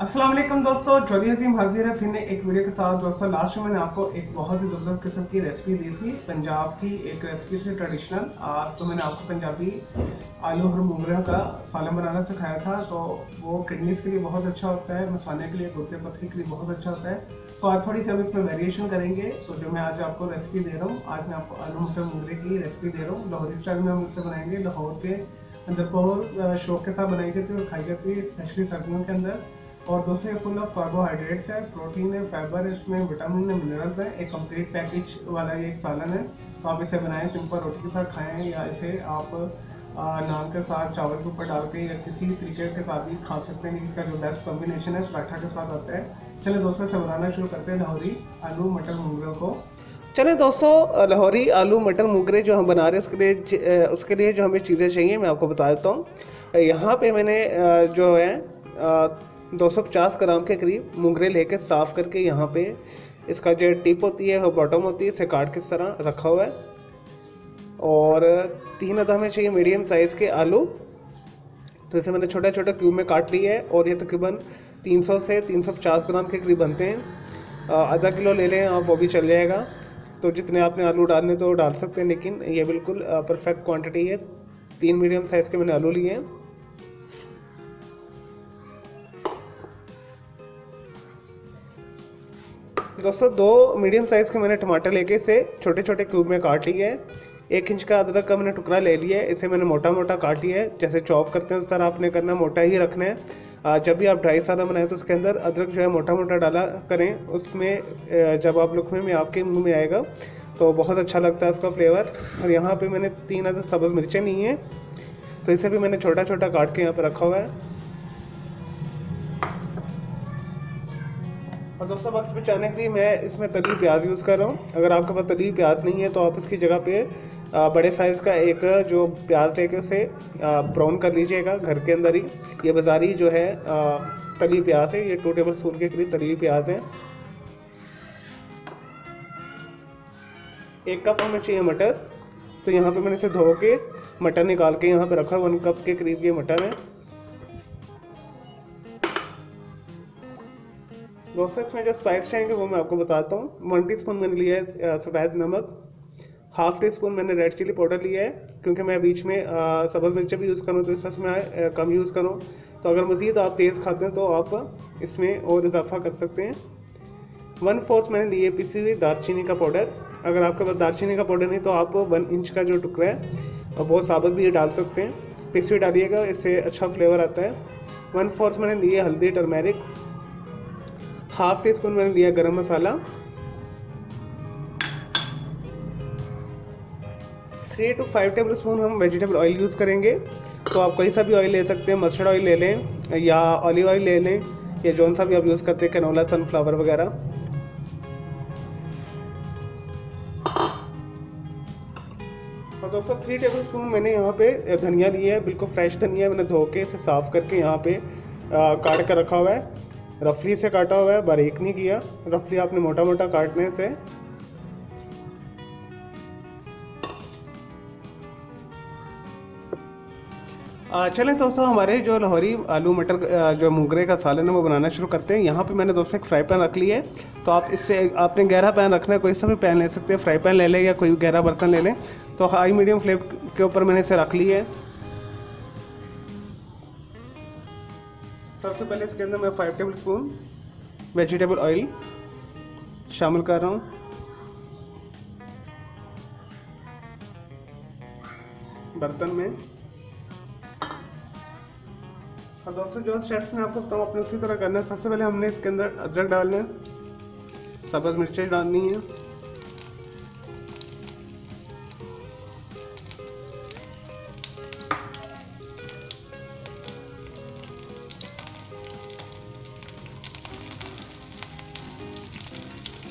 अस्सलाम वालेकुम दोस्तों, चौधरी हसीम हाजिर है फिर ने एक वीडियो के साथ। दोस्तों लास्ट में मैंने आपको एक बहुत ही ज़बरदस्त किस्म की रेसिपी दी थी, पंजाब की एक रेसिपी थी ट्रेडिशनल। तो मैंने आपको पंजाबी आलू और मूंगरा का सालन बनाना सिखाया था। तो वो किडनीज के लिए बहुत अच्छा होता है, मसाने के लिए, गुर्दे पथरी के लिए बहुत अच्छा होता है। तो आज थोड़ी सी हम इसमें वेरिएशन करेंगे। तो जो मैं आज आपको रेसिपी दे रहा हूँ, आज मैं आपको आलू मटर मूंगरे की रेसिपी दे रहा हूँ। लाहौरी स्टाइल में हम इसे बनाएंगे। लाहौर के अंदर बहुत शौक के साथ बनाई जाती है और खाई जाती है, स्पेशली सर्दियों के अंदर। और दूसरे फुल ऑफ कार्बोहाइड्रेट्स है, प्रोटीन है, फाइबर है, इसमें विटामिन है, मिनरल्स है। एक कंप्लीट पैकेज वाला ये एक सालन है। तो आप इसे बनाएं, सिंपल रोटी के साथ खाएं, या इसे आप नान के साथ, चावल के ऊपर डाल के, या किसी तरीके के साथ भी खा सकते हैं। इसका जो बेस्ट कॉम्बिनेशन है पराठा के साथ आता है। चलिए दोस्तों, से बनाना शुरू करते हैं लाहौरी आलू मटर मूंगरे को। चलिए दोस्तों, लाहौरी आलू मटर मूंगरे जो हम बना रहे हैं उसके लिए जो हमें चीज़ें चाहिए मैं आपको बता देता हूँ। यहाँ पे मैंने जो है 250 ग्राम के करीब मूंगरे लेके साफ़ करके, यहाँ पे इसका जो टिप होती है वो बॉटम होती है, इसे काट के इस तरह रखा हुआ है। और 3 अदद हमें चाहिए मीडियम साइज़ के आलू। तो इसे मैंने छोटा छोटा क्यूब में काट लिया है और ये तकरीबन 300 से 350 ग्राम के करीब बनते हैं। आधा किलो ले लें आप, वो भी चल जाएगा। तो जितने आपने आलू डालने तो डाल सकते हैं, लेकिन ये बिल्कुल परफेक्ट क्वांटिटी है। 3 मीडियम साइज़ के मैंने आलू लिए हैं। दोस्तों 2 मीडियम साइज़ के मैंने टमाटर लेके इसे छोटे छोटे क्यूब में काट लिया है। 1 इंच का अदरक का मैंने टुकड़ा ले लिया है, इसे मैंने मोटा मोटा काट लिया है। जैसे चॉप करते हैं उस तरह आपने करना, मोटा ही रखना है। जब भी आप ड्राई सालन बनाएं तो उसके अंदर अदरक जो है मोटा मोटा डाला करें। उसमें जब आप लुकमे में आपके मुंह में आएगा तो बहुत अच्छा लगता है उसका फ्लेवर। और यहाँ पे मैंने 3 अदद सब्ज़ मिर्चें ली हैं, तो इसे भी मैंने छोटा छोटा काट के यहाँ पर रखा हुआ है। और दोस्तों वक्त बचाने के लिए मैं इसमें तली प्याज यूज़ कर रहा हूँ। अगर आपके पास तली प्याज नहीं है तो आप इसकी जगह पे बड़े साइज़ का एक जो प्याज लेके उसे ब्राउन कर लीजिएगा घर के अंदर ही। ये बाज़ारी जो है तली प्याज है, ये 2 टेबल स्पून के करीब तली प्याज है। 1 कप हमें चाहिए मटर। तो यहाँ पे मैंने इसे धो के मटर निकाल के यहाँ पे रखा है। 1 कप के करीब ये मटर है। दोस्तों इसमें जो स्पाइस चाहिए वो मैं आपको बताता हूँ। 1 टीस्पून मैंने लिया है सफ़ेद नमक, हाफ़ टी स्पून मैंने रेड चिली पाउडर लिया है, क्योंकि मैं बीच में सब्ज़ मिर्च भी यूज़ करूँ तो इस वजह मैं कम यूज़ करूँ। तो अगर मज़ीद आप तेज़ खाते हैं तो आप इसमें और इजाफा कर सकते हैं। 1/4 मैंने लिए पिसी हुई दालचीनी का पाउडर। अगर आपके पास दालचीनी का पाउडर नहीं तो आप 1 इंच का जो टुकड़ा है और बहुत साबुत भी डाल सकते हैं। पिसी हुई डालिएगा, इससे अच्छा फ्लेवर आता है। 1/4 मैंने लिए हल्दी टर्मेरिक, हाफ़ टी स्पून मैंने लिया गरम मसाला, 3 to 5 टेबल स्पून हम वेजिटेबल ऑयल यूज़ करेंगे। तो आप कोई सा भी ऑयल ले सकते हैं, मस्टर्ड ऑयल ले लें या ऑलिव ऑयल ले लें, या जौन सा भी आप यूज़ करते हैं, कैनोला, सनफ्लावर वगैरह। और दोस्तों 3 टेबल स्पून मैंने यहाँ पे धनिया लिया है, बिल्कुल फ्रेश धनिया मैंने धो के इसे साफ़ करके यहाँ पे काट कर रखा हुआ है। रफली से काटा हुआ है, बारीक नहीं किया। रफली आपने मोटा मोटा काटने से। चलें दोस्तों, हमारे जो लाहौरी आलू मटर जो मूंगरे का सालन है वो बनाना शुरू करते हैं। यहाँ पे मैंने दोस्तों एक फ्राई पैन रख लिया है। तो आप इससे आपने गहरा पैन रखना है, कोई सा भी पैन ले सकते हैं, फ्राई पैन ले लें या कोई गहरा बर्तन ले लें। तो हाई मीडियम फ्लेम के ऊपर मैंने इसे रख लिया है। सबसे पहले इसके अंदर मैं 5 टेबल स्पून वेजिटेबल ऑयल शामिल कर रहा हूँ। बर्तन में। और दोस्तों जो स्टेप्स मैं आपको बताऊँ आपने उसी तरह करना है। सबसे पहले हमने इसके अंदर अदरक डालना है, सब्ज़ मिर्चें डालनी है,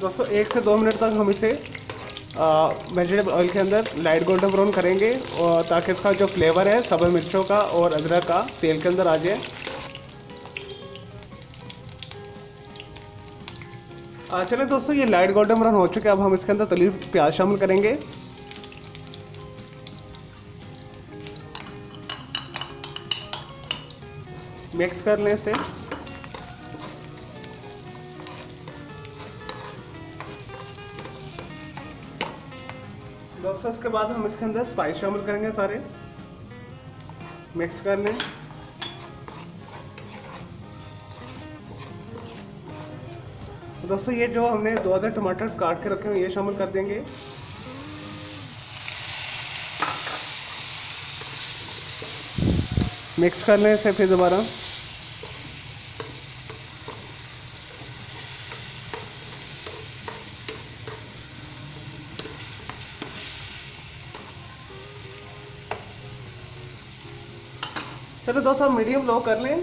दोस्तों 1 से 2 मिनट तक हम इसे वेजिटेबल ऑयल के अंदर लाइट गोल्डन ब्राउन करेंगे, और ताकि इसका जो फ्लेवर है सब्ज़ मिर्चों का और अदरक का तेल के अंदर आ जाए। चलिए दोस्तों, ये लाइट गोल्डन ब्राउन हो चुके हैं। अब हम इसके अंदर तली प्याज शामिल करेंगे। मिक्स कर लें इसे। दोस्तों इसके बाद हम इसके अंदर स्पाइस शामिल करेंगे, सारे मिक्स कर लें। दोस्तों ये जो हमने 2 टमाटर काट के रखे हुए ये शामिल कर देंगे। मिक्स कर लें इसे फिर दोबारा। चलो दोस्तों मीडियम लो कर लें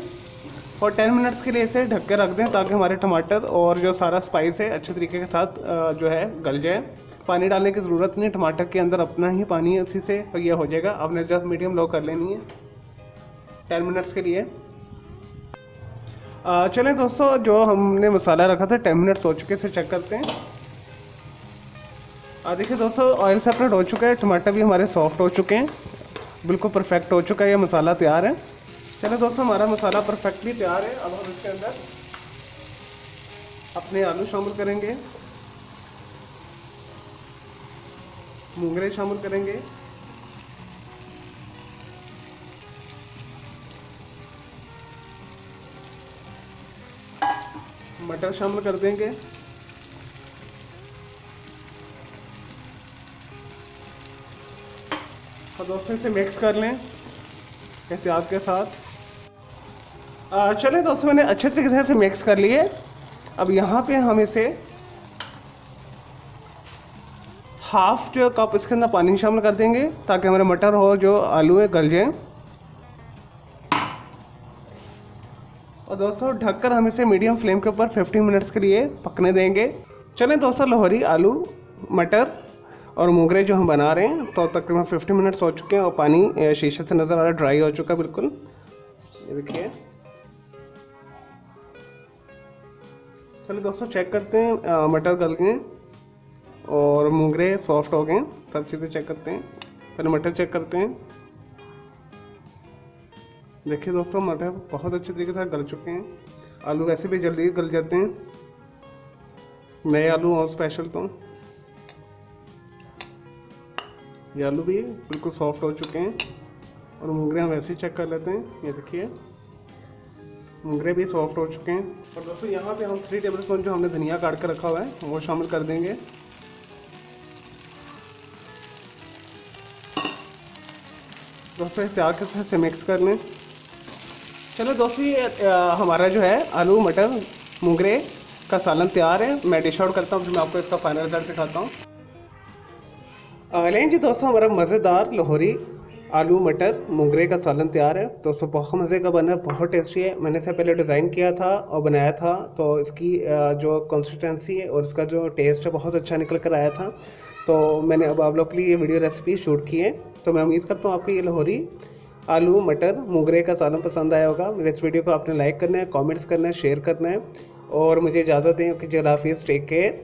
और 10 मिनट्स के लिए इसे ढक के रख दें ताकि हमारे टमाटर और जो सारा स्पाइस है अच्छे तरीके के साथ जो है गल जाए। पानी डालने की ज़रूरत नहीं, टमाटर के अंदर अपना ही पानी है, उसी से ये हो जाएगा। आपने जस्ट मीडियम लो कर लेनी है 10 मिनट्स के लिए। चलें दोस्तों, जो हमने मसाला रखा था 10 मिनट्स हो चुके, इसे चेक करते हैं। देखिए दोस्तों ऑयल सेपरेट हो चुका है, टमाटर भी हमारे सॉफ्ट हो चुके हैं, बिल्कुल परफेक्ट हो चुका है, ये मसाला तैयार है। चलो दोस्तों हमारा मसाला परफेक्टली तैयार है। अब हम इसके अंदर अपने आलू शामिल करेंगे, मूंगरे शामिल करेंगे, मटर शामिल कर देंगे, और दोस्तों इसे मिक्स कर लें एहतियात के साथ। चलें दोस्तों मैंने अच्छे तरीके से मिक्स कर लिए। अब यहाँ पे हम इसे हाफ जो कप इसके अंदर पानी शामिल कर देंगे ताकि हमारे मटर और जो आलू है गल जाएं। और दोस्तों ढककर हम इसे मीडियम फ्लेम के ऊपर 15 मिनट्स के लिए पकने देंगे। चलें दोस्तों लाहौरी आलू मटर और मोगरे जो हम बना रहे हैं तो तकरीबन 50 मिनट्स हो चुके हैं और पानी शीशे से नज़र आ रहा है, ड्राई हो चुका है बिल्कुल। ये देखिए। चलिए दोस्तों चेक करते हैं, मटर गल गए और मोगरे सॉफ्ट हो गए, सब चीज़ें चेक करते हैं। पहले मटर चेक करते हैं। देखिए दोस्तों मटर बहुत अच्छे तरीके से गल चुके हैं। आलू वैसे भी जल्दी गल जाते हैं, नए आलू और स्पेशल तो ये आलू भी बिल्कुल सॉफ्ट हो चुके हैं। और मोगरे हम वैसे ही चेक कर लेते हैं। ये देखिए मोगरे भी सॉफ्ट हो चुके हैं। और दोस्तों यहाँ पे हम 3 टेबल स्पून जो हमने धनिया काट कर रखा हुआ है वो शामिल कर देंगे। दोस्तों इसे आगे से मिक्स कर लें। चलो दोस्तों ये हमारा जो है आलू मटर मोगरे का सालन तैयार है। मैं डिश आउट करता हूँ, फिर मैं आपको इसका फाइनल रिजल्ट दिखाता हूँ। लेकिन जी दोस्तों हमारा मज़ेदार लाहौरी आलू मटर मोगरे का सालन तैयार है। दोस्तों बहुत मज़े का बना है, बहुत टेस्टी है। मैंने इससे पहले डिज़ाइन किया था और बनाया था तो इसकी जो कंसिस्टेंसी है और इसका जो टेस्ट है बहुत अच्छा निकल कर आया था। तो मैंने अब आप लोग के लिए ये वीडियो रेसिपी शूट की है। तो मैं उम्मीद करता हूँ आपको ये लाहौरी आलू मटर मोगरे का सालन पसंद आया होगा। मेरे इस वीडियो को आपने लाइक करना है, कॉमेंट्स करना है, शेयर करना है और मुझे इजाज़त दें कि जल्द हाफिज़, टेक केयर।